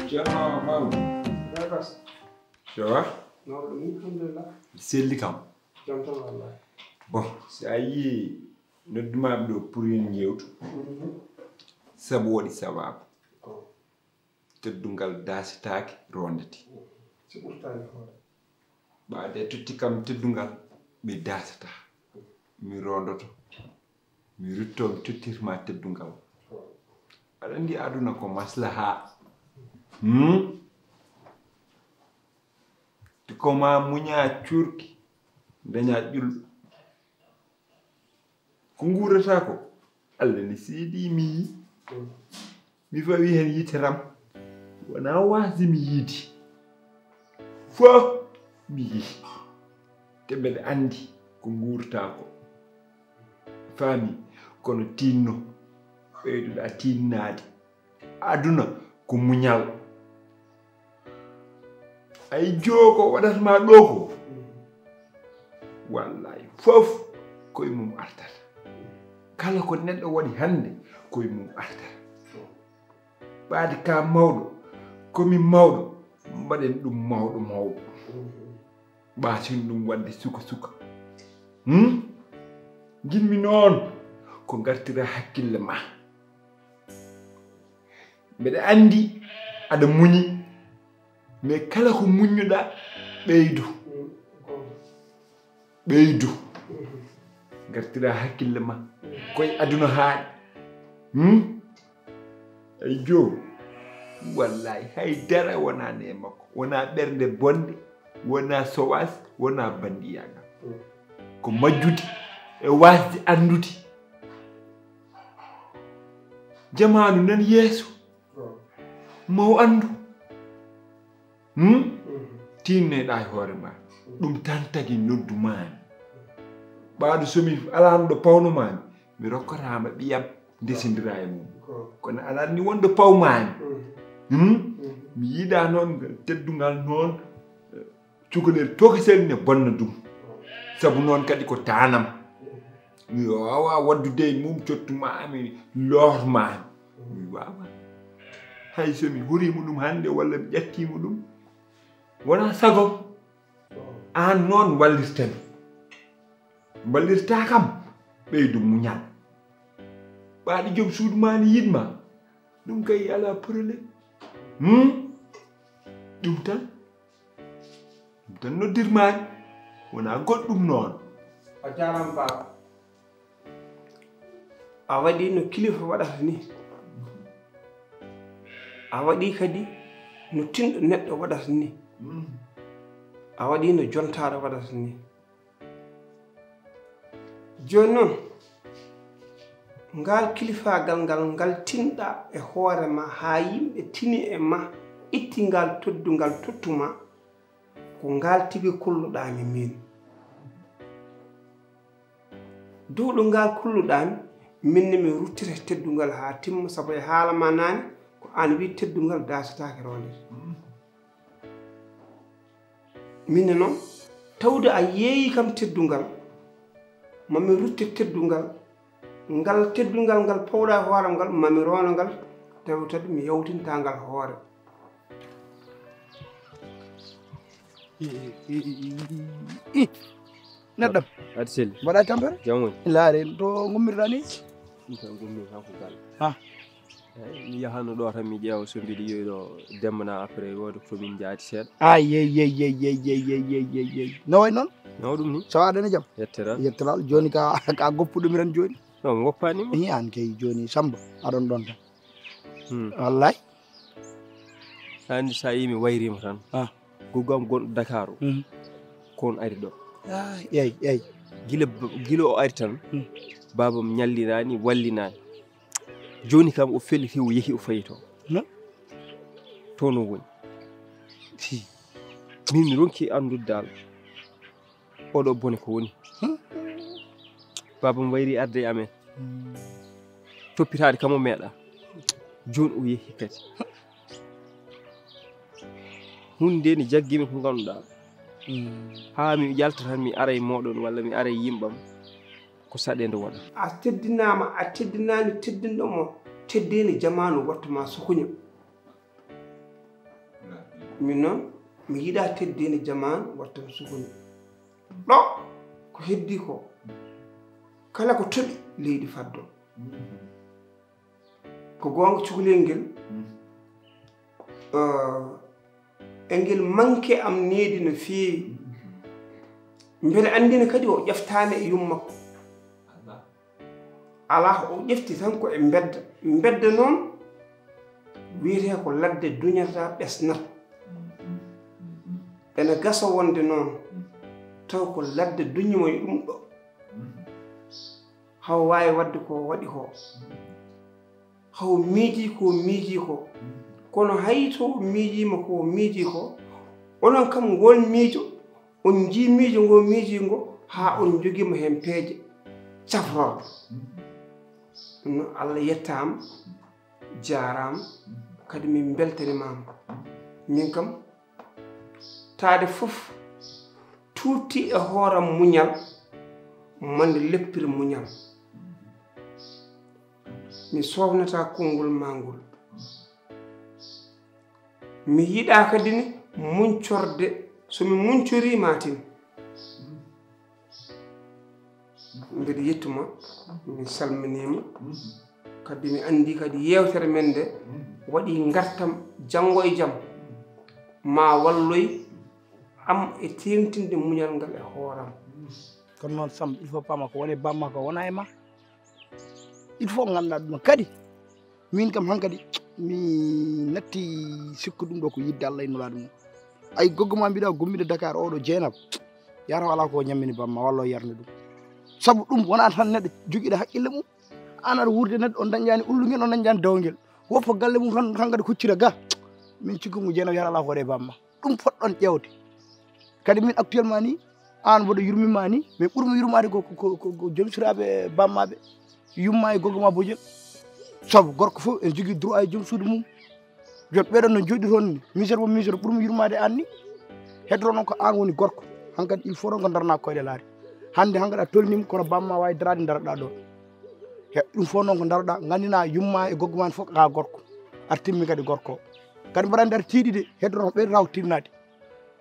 Jama Mau. Dakas. Ça va? Non, alhamdulillah. C'est le camp. J'entends Allah. Bon, ça y est, notre demande pour une yeux. Ça va, ça va. Te dungal dasi tak rondati. C'est pour ça il faut. Ba de tutti kam te dungal be dasata. Mi rondoto. Mi rutto tuttirma te dungal. Alandi aduna ko maslaha. Ti ko ma munya curki daña jul. Ko ngurata ko Allah ni sidi mi fawi hen yiteram wana wasi mi yidi fo mi yi te bel andi ko ngurta ko fami kono tinno ɓeyduɗa tinnade aduna ko muñal ay joko waɗatma ɗo ko wallahi fof koye mum artata kala ko neɗɗo waɗi hande koye mum artata ɓaade ka mawɗo komi mawɗo mbaɗen ɗum mawɗo mawɗo ɓaatin ɗum wadde suka suka jinmi noon ko gartira hakkille ma mbeɗa andi aɗa muñi mais kala ko muññuɗa ɓeydu gartira hakkille ma koye aduna haaɗi ay joo wallahi haydara wona ne makko wona ɓernde bonde wona sowas wona bandiyaga ko majjude e wasde andude jamanu nan yeeso maw andu tinneɗa e hoore ma ɗum tan tagi noddumami ɓaadu somi alano ɗo pawnomami mi rokkotama ɓiyam desindira e mum kono aɗa ni wonde pawmani mi yiɗa noon teddungal noon cukalel tokosel ne bonna ɗum saabu noon kadi ko tanam mi wawa waddude e mum cottumami lormami mi wawa hay somi hurimo ɗum hande walla mi ƴattimo ɗum wona sagom an noon wallirtami ballirta kam ɓeydu muñal ɓaɗi joom suudu ma ni yiɗma ɗum kay ala probléme ɗum tan noddirmani wona goɗɗum noon A jaram baba. A waɗi no kilifa waɗata ni. A waɗi kadi no tinɗo neɗɗo waɗata ni. A waɗi no jontaɗo waɗata ni. Joni noon ngal kilifagal ngal tinɗa e hoore ma ha yimɓe tini e ma itti ngal toddungal tottuma ko ngal tigi kulluɗami min dow ɗo ngal kulluɗami minne mi ruttita teddungal ha timma sabu e haala ma nani ko an wi teddungal dasatake rondete minne noon tawde a yeeyi kam teddungal mami rutte teddungal ngal teddungal ngal pawɗa hoore ngal mami rono ngal tawtade mi yawtinta ngal hoore neɗɗam aɗa selli mbaɗa tampere jam woni laare to gummirɗa ni ɗum tan gummi kanko gal ha mi yahano ɗo tan mi ƴeewa so mbiɗa yiyoy ɗo demmana après wode tomin jaati seeɗa yey no way noon no ɗum ni so waɗane jaam yettera yettoral joni ka goppuɗumiren joni non mi goppanima i an kay joni Samba aɗon ɗon tan wallahi hande sa yi mi wayrima tan goggam gonɗo Dakar o kon ari ɗo eyyi gila o ari tan babam ñallinani wallinani joni kam o felliti o yeehi o fayi to no woni min mi ronki andude dal oɗo bone ko woni babam wayri arde e amen toppitade kam o meeɗa joni o yeehi kadi hunde ne jaggimi ko ganduɗa ha mi yalta tan mi ara e moɗon walla mi ara e yimɓam ko saɗede waɗa a teddinama a teddinani teddinɗomo teddeni jamanu wattuma sukuña min noon mi yiɗa teddede jaman wattami suguni ɗo ko heddi ko kala ko toɓi leydi faddo ko gonga cukalel ngel engel manque am needi no feewi mbele andina kadi o ƴeftani e yum makko ala o ƴefti tan ko e bedda noon wiyete ko ladde duñata ɓesnat ene gasa wonde noon taw ko ladde duñimo e ɗum ɗo haw wawi wadde ko waɗi ko haw miiji ko kono hayto miijima ko miiji ko onon kam won miijo on jii miijo ngo miiji ngo ha on jogimo hen peeje cafroɗo no Allah yettama jarama kadi min beltanimama min kam taade fof tuuti e hooram muñal mande leppiri muñal mi sofnata konngol mangol mi yiɗa kadi ni muñcorde somi muñcori matin mbeɗa yettuma mi salminima kadi mi andi kadi yewtere men nde waɗi gartam janngo e jaam ma walloy am e tewtinde muñal ngal e hooram kono noon Samba il faut pama ko woni bamma ko wona e ma il faut ganduɗa ɗum kadi min kam hankadi mi natti sikku ɗum ɗo ko yidde Allah e nulaɗo mum ay goggoma mbiɗa gommide Dakar oɗo Dieynaba yata wala ko ñammini bamma walla o yarne ɗum saabu ɗum wona tan neɗɗo joguiɗo haqqille mum an aɗa wurde neɗɗo on dañƴani ulluguel on dañƴani dawguel woppa galle mum tan kadi kuccira ga min cikkumo Dieynaba yata ala ko waɗe bamma ɗum poɗɗon ƴewde kadi min actuellement ni an mboɗo yurmima ni mais ɓuurmi yurmade ko joomsiraɓe bammaɓe yumma e goggoma bojel saabu gorko fof en jogui droit e joom suudu mum joni ɓeɗon no joɗi toon ni misére bo misére ɓuurmi yurmade an ni heddoro noon ko an woni gorko hankkadi il faut noon ko darna koyɗe laare hande hankkadi a tolnima kono bamma wawi darade daroɗa ɗon he ɗum fof noon ko daroɗa gandina yumma e goggoma fof ka gorko ar timmi kadi gorko o kadi mbaɗa nder tiiɗi de heddoro ko ɓeydo raw tinnade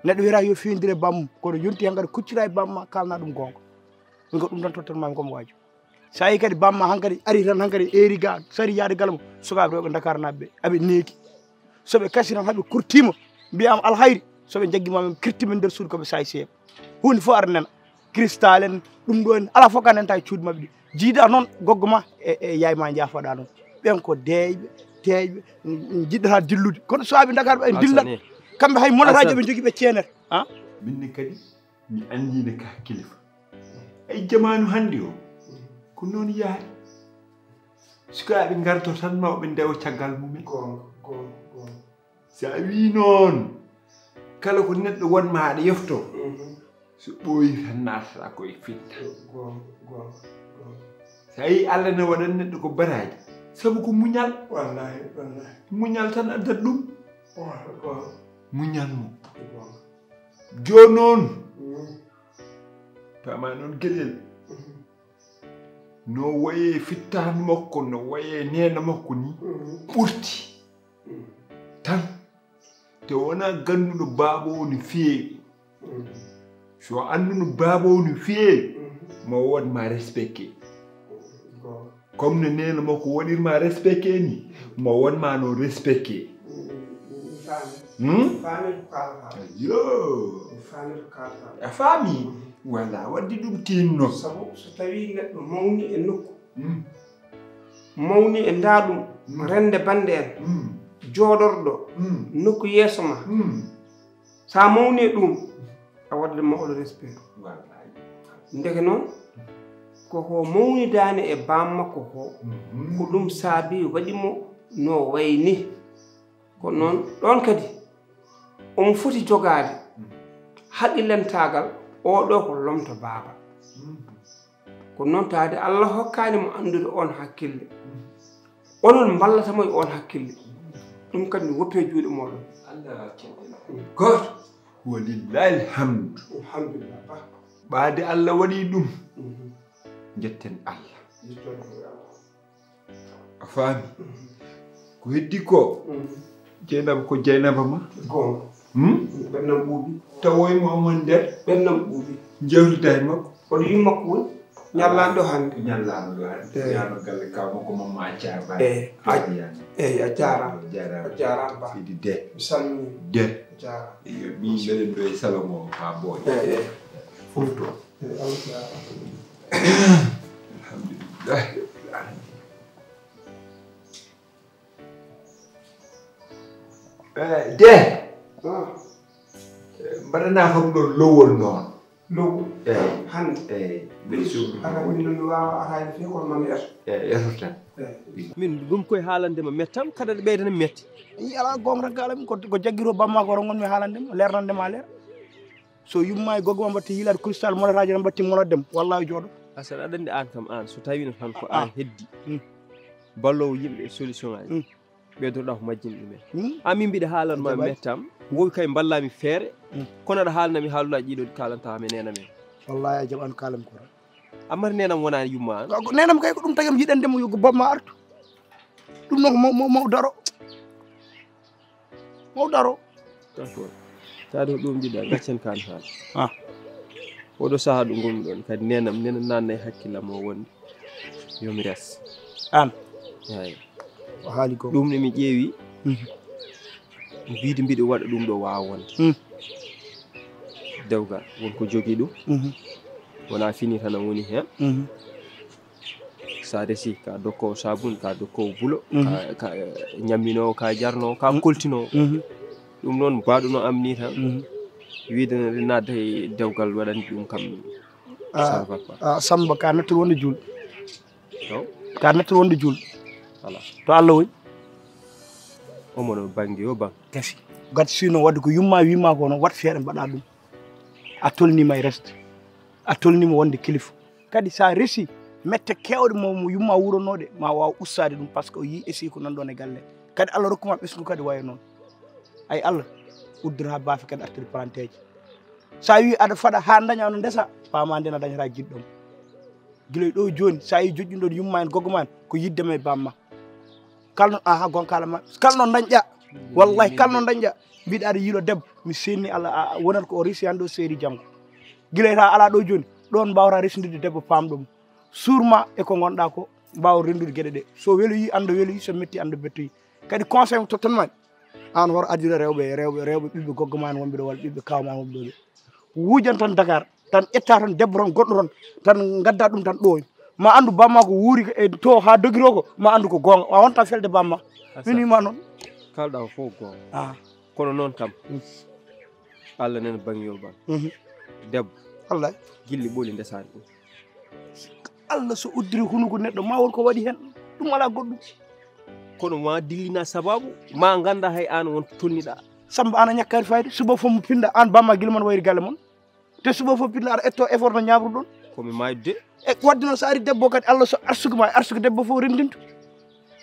neɗɗo wiyata yo fewndire bammum kono yonti hankkadi kuccira e bamma kalna ɗum gonga min ko ɗum tan tottanmami komo waji sa yi kadi bamma hankkadi ari tan hankkadi eri ga sari yaade galmo sukaɓe rewɓe Dakar naɓeɓe aɓe neeki soɓe kasi tan haɓe kurtima mbiyama alhayri soɓe jaggimama kirtima nder suudu koɓe say seeɓa hunde fof ara nena cristal en ɗum ɗo en ala fof ka nenta e cuuɗi mabɓe ɗi jiida noon goggoma e yayma jaafoɗa noon ɓen ko deeyɓe teeyɓe jiɗɗata dillude kono soaɓe Dakar ɓe dillat kamɓe hay monataji ɓe jogui ɓe ceenere minne kadi mi andine ka kilifa ay jamanu hande o ko noon yaari sukaɓe garto tan mawɓe ndewa caggal mumen sa wi noon kala ko neɗɗo wonma haɗa yefto so ɓooyi tan natata koye fitta sa yi Allah ne waɗan neɗɗo ko baraji sabu ko muñal wallahi muñal tan addat ɗum muñal mum joni noon pama noon gueɗel no waye fittani makko no waye nena makko ni ɓurti tan te wona ganduɗo babowo no feewi so anduno babowo no feewi mo wonma respecté comme no nena makko waɗirma respecté ni mo wonma no respecté yo a faami wala waddi ɗum tinno sabu so tawi neɗɗo mawni e nokku mawni e ndaɗum rende bande en jooɗorɗo nokku yeeso ma sa mawni e ɗum a wadde maholo respect ndeke noon koko mawnidani e bammakko ko ɗum saabi waɗimo no wayni ko noon ɗon kadi omo foti jogade haqillantagal oɗo ko lomto baaba ko noon taade Allah hokkani mo andude on hakkille onon ballatamo e on hakkille ɗum kadi woppe juuɗe moɗon goto walillahi alhamdu alhamdulillah ɓaade Allah waɗi ɗum jetten Allah a faami ko heddi ko Dieynaba ko Dieynaba ma ɓernam ɓuuɓi tawoymo amon nder ɓernam ɓuuɓi jewtitay makko oɗo yimmakko woni ñallanɗo hannde ñallano ɗo hannde yano galle kaw makko mamma accar ba eyi a jarama jarama a jarama ba sidi de mi salmini de a jarama yo mi mbeɗen ɗo e salon o ha booy eyi fof to Allah jarama alhamdulillah de mbaɗana kam ɗo lowol noon lowol eyi hannde eyi mbeɗa suuɗu ara min noon mi wawa arade fewi kono mami yeto eyi yeto tan min ɗum koye haalandema mettam kada ɗe ɓeydana mi metti i ala gonga galam ko jaggiro bamma ko rongon mi haalandema lernandema leer so yumma e gogoma mbatti yiilade cristal monotaji tan mbatti monodem wallahi jooɗo asan aɗa andi an kam an so tawino tan ko an heddi ballowo yimɓe e solution aji ɓeydotoɗa ko majjini ɗumen an min mbiɗa haalanma mettam wowi kay ballami feere kono aɗa haalanami haalullaji ɗiɗo ɗi kalantami nena men wallahi a jaɓani kalam ko tan ammata nenam wona yumma an nenam kay ko ɗum tagui mi yiɗandemo yo bamma artu ɗum noon ko maw daro maw daro d'accord taade ko ɗum jiɗa gaccen kan haala oɗo saaha ɗo gonmi ɗon kadi nenam nena nanna e hakkillam o wonde yomi res an eyi o haali ko ɗum ne mi ƴeewi wiide mbiɗo waɗa ɗum ɗo wawa wonde dewgal wonko jogui ɗum wona fini tan woni hen sa resi ka dokkowo sabun ka dokkowo bulo ka ñamminowo ka jarnowo ka koltinowo ɗum noon mbaɗuno am ni tan wiide ne nadda e dewgal waɗani ɗum kam Samba ka nattor wonde julɗo taw ka nattor wonde julɗo voilà to Allah woni omono banggue yo bang gasi gati sino wadde ko yumma wima ko noon wat feere mbaɗa ɗum a tolnima e resde a tolnima wonde kilifa kadi sa resi mette kewɗe mo yumma wuronode ma waw ustade ɗum par ce que o yi esi ko nanɗon e galle kadi Allah rokkuma ɓesgu kadi waye noon ay Allah uddira baafe kadi artiri palanteji sa wi aɗa faɗa ha daña no ndesa pama ndena dañata jiɗɗom guiloy ɗo joni sa yi joƴƴuɗo yumma en goggo ma en ko yiddema e bamma kalno aha gonkalama kalno dañƴa wallahi kalno dañƴa mbiɗa aɗa yiilo debbo mi senni Allah wonata ko o resi hande o seeri janggo guilay ta ala ɗo joni ɗon mbawata resdude debbo pamɗomo surma e ko gonɗa ko mbawa rendude gueɗe ɗe so weloyi anda weloyi so metti anda bettoyi kadi conseil to tan an woro addude rewɓe ɓiɓɓe goggo ma en wonɓe ɗo walla ɓiɓɓe kawma en wonɓe ɗo wujan tan Dakar tan ƴetta tan debbo tan goɗɗo ton tan gadda ɗum tan ɗo ma andu bamma ko wuuri e to ha dogiro ko ma andu ko gonga a wonta felde bamma min wima noon kalɗa ko fof gonga kono noon kam Allah nena bangyo bang debbo Allah gilli ɓooli ndesani ɗum Allah so uddiri hunuko neɗɗo ma won ko waɗi hen ɗum ala goɗɗum kono ma dillina sababu ma ganda hay an won tolniɗa Samba ana ñakkari fayde suba fof mo pinda an bamma guila mon wayri galle mon te suba fof pinda aɗa etto effort no ñabru ɗon komi mayde e wadde noon so ari debbo kadi Allah so arsugue ma arsugue debbo fof rendinto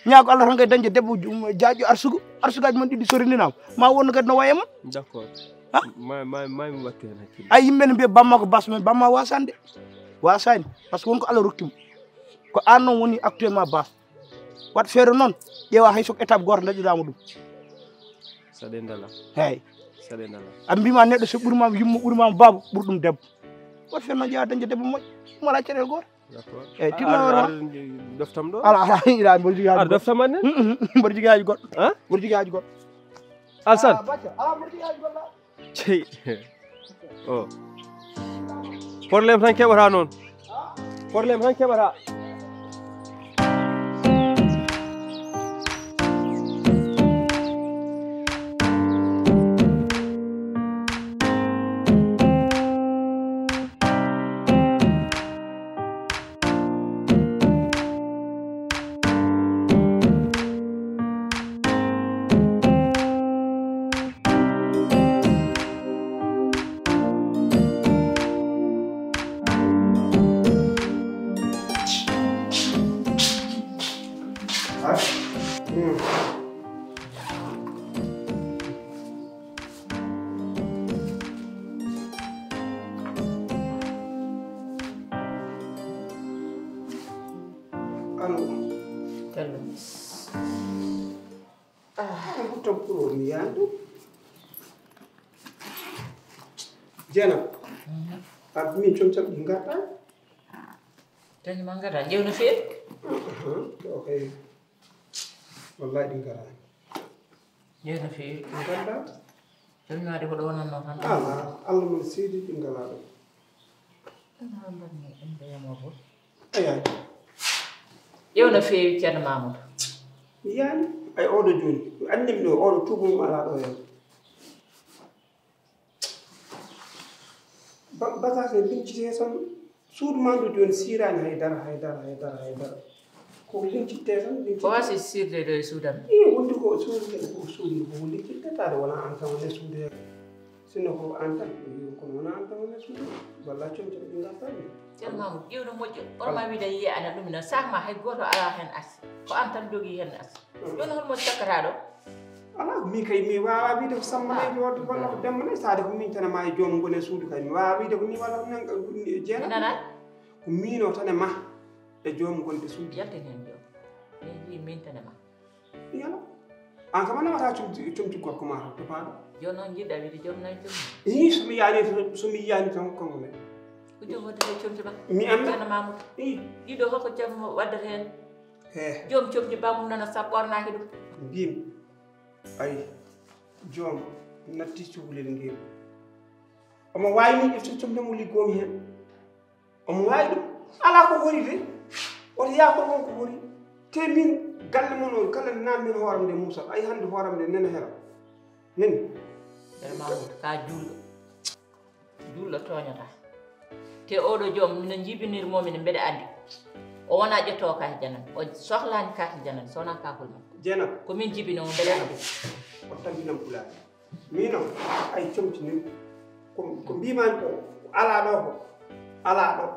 ñaago Allah tan kay dañde debbo jaaƴo arsugaji mon ɗiɗi so rendinama ma wonno kadi no waye mon d' accord mami wattu hen hakkille ay yimɓe ne mbiya bamma ko bas men bamma wasande wasani par ce que wonko Allah rokkimo ko an noon woni actuellement bas wat feere noon ƴeewa hay sok étape goto daƴƴirama ɗum saɗe ndala eyyi saɗe ndala a mbima neɗɗo so ɓuurima yumma ɓuurimama babou ɓuuri ɗum debbo wat feere noon ƴeewa dañde debbo moƴƴo ɗum ala caɗele goto d' accord eyyi timma doftam ɗo ala ira mboɗo jogui haaju doftam annen mboɗo jogui haaju goɗɗo han mboɗo jogui haaju goɗɗo Alsan ala mboɗo jogui haaju goɗɗo cey o probléme tan keɓata noon probléme tan keɓata Jena ak min comcam ɗi garɗa dañi ma ngara jewno feewi okay wallahi ɗi garani jewno feewi ɗi garɗa jomnaade ko ɗo wonanno tan ala Allah mon seedi ɗi ngala ɗo ɗum mbanni ɗum mbiyamo fof aya jewno feewi ceerno mamoudou mi yaani ay oɗo joni andimi ɗo oɗo tubum ala ɗo hen bagage lincite tan suudu mandu joni sirani haydara ko lincitte tan ko wasi sirde ɗo e suudam wondi ko suudu ko lincittetaade wona an tan wone suudu he sinno ko an tan kono wona an tan wone suudu walla comco ɗi gartaɗi ceerno mamoudou ƴewno moƴƴo onma wiide yiye ana ɗumina sahma hay goto ala hen as ko an tan jogui hen as joni holmo cakkata ɗo ala min kay mi wawa wiide ko sammaneji wadde walla ko demmane sade ko min tan ma e joomum gone suudu kay mi wawa wiide ko ni walla ko nan jeena nana ko mino tan e ma e joomum gonde suudu yaltin hen joom min wi min tan e ma yala an kam nawata comti gorko ma to paɗo joni noon jiɗɗa wiide joom nayi comti somi yiyani tan konko men ko joom waddete comti ma mi anda ceerno mamoudou ɗiɗo holko joom waddata hen he joom comti bamum nana sa ɓornaki ɗum mbimi ay joom natti cukalel ngel omo wawi min ƴeftude comde mo liggomi hen omo wawi ɗum ala ko woni de oto yakor won ko woni te min galle mon o kala nammin hooram nde musal ay hande hooram nde nena hera nani ceerno mamoudou ka juulɗo toñata te oɗo joom no jibinirmomi ne mbeɗa andi o wona ƴettowo kati janane o sohlani kati janane sowona kakol makko jeena ko min jibinomo mbeɗa andi o tampinam pulaani min o ay comti ni ko mbimani ko ala ɗo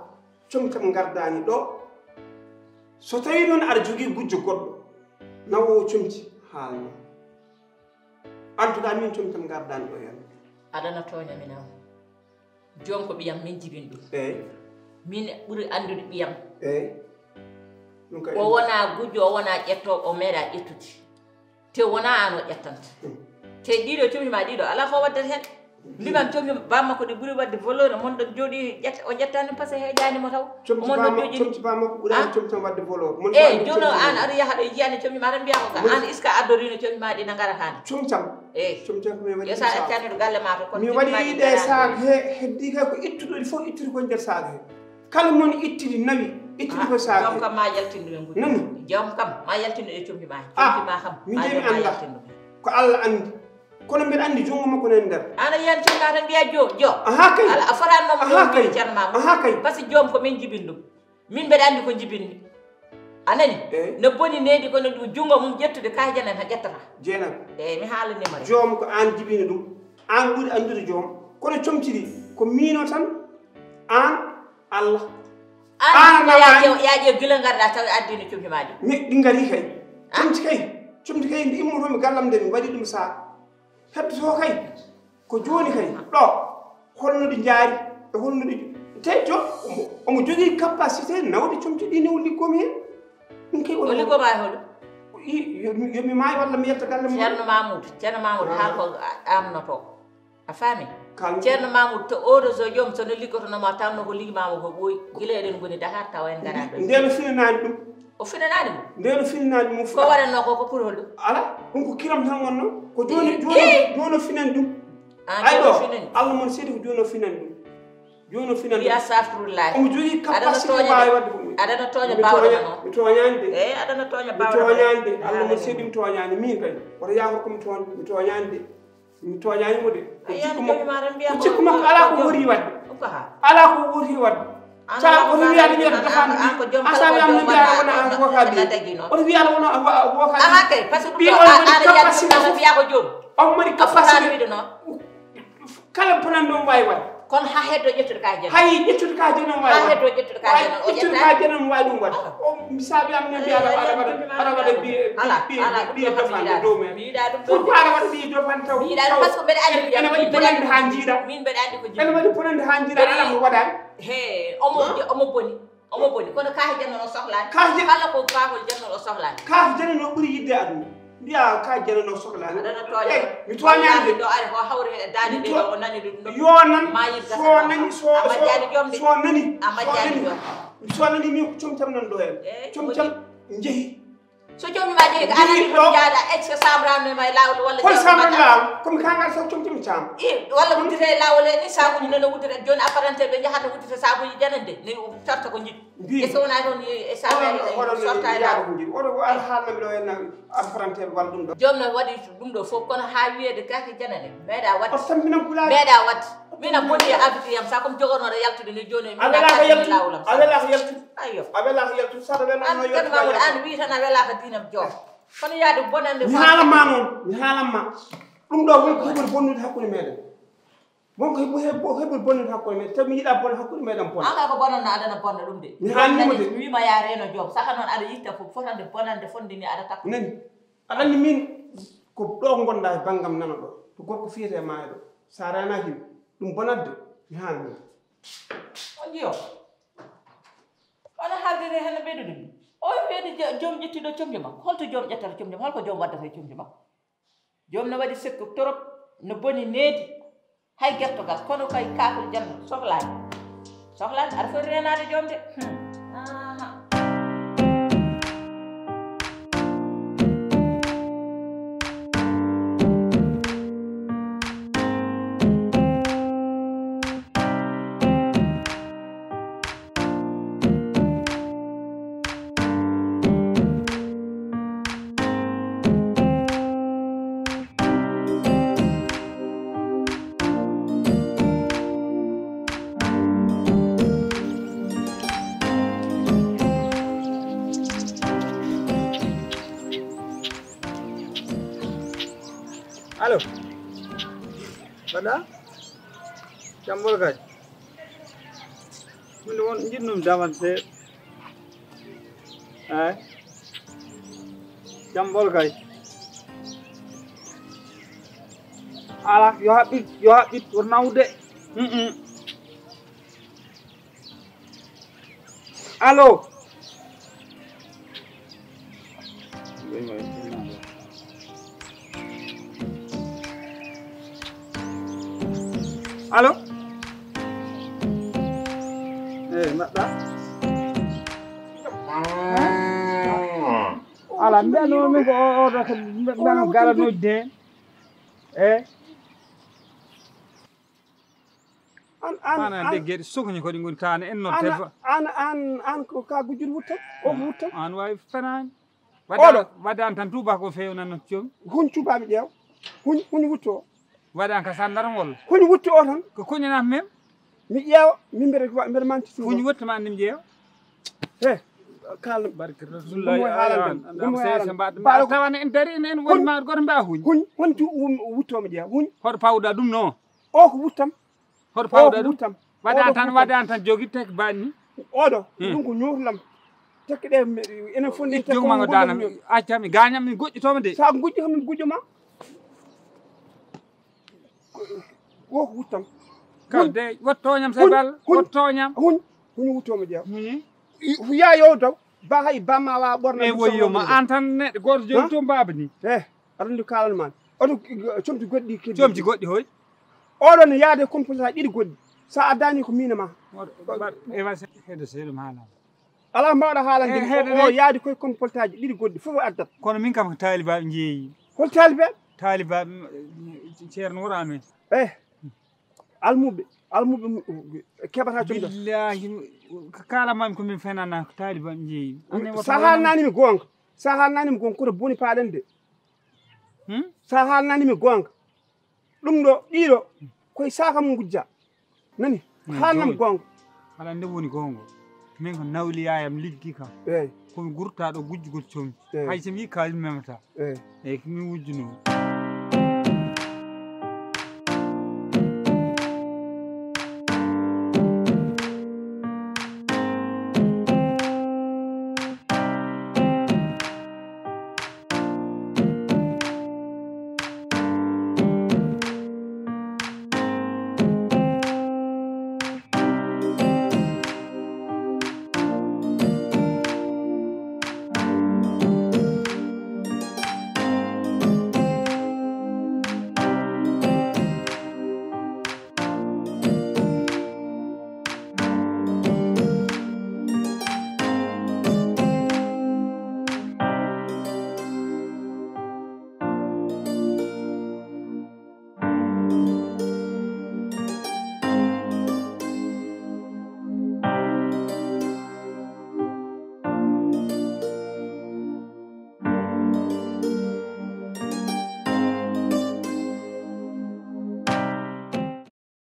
comtam gardani ɗo so tawi noon aɗa jogui gujjo goɗɗo nawowo comti haalno en tout cas min comtam gardani ɗo hen aɗana toña minam joom ko ɓiyam min jibin ɗum eyyi min ɓuuri andude ɓiyam eyyi ɗum kay o wona gujjo o wona ƴettowo o meeɗa ƴettude te wona an o ƴettanta te ɗiɗo comti ma ɗiɗo ala ko waddata hen mbimam comti bamma ko ɗi ɓuuri wadde voleur monɗo jooɗi o ƴettani par ce que heƴanimo taw comti bamma ko ɓuurani comtam wadde voleur eyyi joni an aɗa yaha ɗo jiyani comti ma tan mbiya ko ka an est ce que addorino comti ma ɗi na garatani comtam eyyi comtam ko mi waɗi yo sa accani ɗo galle ma to kono mi waɗi ɗe sac he heddi kay ko ittuɗo ɗi fof ittude ko nder sac he kala mon ittidi nawi ittude ko sac joom kam ma yaltinduɓe gudi nani joom kam ma yaltindu e comti ma kam mi jemi anda ko Allah andi kono mbeɗa andi jungo makko nen nder ana yiyan comma tan mbiya jo aha kay ala a fotannomo ɗo ceerno mamoudou aha kay par ce que joom ko min jibin ɗum min mbeɗa andi ko jibinmi anani no boni nedi kono ɗum jungo mum ƴettude kayi janen ha ƴettata jeenam eyyi mi haalanima rek joom ko an jibini ɗum an ɓuuri andude joom kono comtiɗi ko mino tan an Allah an yaƴe gila garɗa taw addino comti ma ɗi ɗi gari kay comti kay nde immotomi gallam nde mi waɗi ɗum sac heddoto kay ko joni kay ɗo holno ɗi jaari e holno ɗi te jo omo jogui capacité nawde comti ɗi new liggomi hen ɗum kay o liggoma e hoɗum yomi maayi walla mi yetta galle ceerno mamoudou haal ko amnoto a faami ceerno mamoudou to oɗo so joom sono liggotonoma tanno ko liggimama ko ɓooyi guila eɗen goni Dakar tawa en gara ɗo ndeno finanani ɗum o finanani mo ndeno finanani ɗum ko waɗanno ko pour holɗum ala ɗum ko kiram tan wonno ko joni o finan ɗum ay ɗo Allah mon seedi ko joni o finan ɗum joni o finan wiya safrullahi omo jogui capacité wawi wadde ko aɗana toña bawɗo noon mi toñani de eyyi aɗana toña mi bawɗo toñani de Allah mon seedi mi toñani min kay woto yaako komi toñani de mi toñanimo de ko cikku makko ala ko wori wadde ala ko wori wadde sa oto wiya ɗum yiyata defande asa wiyam no mbiya wona an wokaɓe oto wiya ala wona wokaɓe aha kay par ce que ɗum aɗa yaltinano mbiya ko joni on mari capacité wiide noon kala bonan ɗon wawi wadde kono ha heddo ƴettude ka jene hay ƴettude ka jene wawi ha heddo ƴettude ka jene o ƴettude ka jene wawi ɗum wadde o sa wiyam no mbiya aɗa waɗa ɓiye defande dow men mi yiɗa ɗum pourquoi aɗa waɗa ɓiye defande taw mi yiɗa ɗum par ce que mbeɗa andi ene waɗi bonande ha jiiɗa min mbeɗa andi ko ene waɗi bonande ha jiiɗa ala mo waɗani he omo boni kono kahi janno o sohlani kala ko kahol janno o sohlani kahi janno no ɓuuri yidde aduna mbiya ka jeno no sohlani adana toje mi toñande do ari ko hawre dani de o nani dum yo nan mayir so nani so amajani jomde so nani amajani jom so nani mi ko cum tam nan do en cum tam jehi so jomi ma jehi ko anani ko jaada ex samrande may lawol walla ko samrande law comme kangal so cum tam cham walla wuddite lawol ni sabuji nono wuddite joni apparente be jahata wuddite sabuji janande ni torta ko jid e so wona don e sabani sorta e law odo al halna do en apparente wal dum do jomno wadi dum do fof kono ha wiede kake janane meeda wat o tampina kula meeda wat mina bonni abdi yam sa comme jogono do yaltude ni joni mi abela ko yaltu abela ko yaltu ayo abela ko yaltu sa do no yaltu an wi tan abela ko dinam jox kono yaade bonande mi halama non mi halama dum do won ko hebul bonnude hakkude meden mon ko hebul bonnude hakkude meden taw mi yida bon hakkude meden bon anga ko bonano adana bonna dum de mi halimo de wi ma ya reno job saka non ada yitta ko fotande bonande fondini ada takko nani adani min ko do gonda bangam nana do to gorko fiyete maayo sa rana him dum bonadde mi halmi on jiyo ana haldere hen bedu dum o weedi jom jettido comjuma holto jom jettata comjuma holko jom waddata comjuma jom no wadi sekko torop no boni needi hay gertogal kono kay kaakul janno sohlani ar fo renade jom de Halo. Bada? Jambol kay. Mun won jinnum daman se. Jambol kay. Ala yo habit warnaude. Halo. Halo? Mata? Ala mbeno mi ko odo ko mbeno gala no de. Ana de gedi sokoni ko dingon tane en no tefa. An ko ka gujul wutta o wutta. An way fanani. Wada tan tuba ko fewna no ciom. Hun tuba mi jew. Hun wutto. Wada ka sandar wol. Hun wutto o tan. Ko kunyana mem. Mi ƴeewa min mbere manti fu fuñu wottama nim jeew kal barke rasulullah dum sese mbaɗ tawana en dari en woni ma goto mba huñ honti wuttomo jeeya huñ hoto pawɗa ɗum no o ko wuttam hoto pawɗa ɗum waɗan tan jogui tek banni oɗo ɗum ko ñoorlam tekke ɗe enen fondi jogmago danam accami gañam mi goƴƴitomo de sa goƴƴi kam mi goƴƴoma o ko wuttam kalde wottoñam say bal wottoñam huñ wuttomo jeeya ya yo taw ba hay bamma wa borna e woyyoma an tan neɗɗo goto jogi to mbaba ni aɗa andi kalanma oto comti goɗɗi keddi comti goɗɗi hoy oɗon yaade composage ɗiɗi goɗɗi sa addani ko minama hede seeɗum haalama ala mbawɗa haalande o yaade koye comportage ɗiɗi goɗɗi fof addat kono min kam ko talibaɓe jeeyi hol talibaɓe talibaɓe ceerno wuro amen almuɓe keɓata comda billahi kalamami komin fenana ko talibaɓe jeeyi sa haalnanimi gonga koto boni paɗen de sa haalnanimi gonga ɗum ɗo ɗiɗo koye saka mum gujja nani haalnam gonga ala nde woni gonga min ko nawliyayam liggi kam komi gurtaɗo gujjugol comti hay somi yi kalis memata eyyi komin wujjuno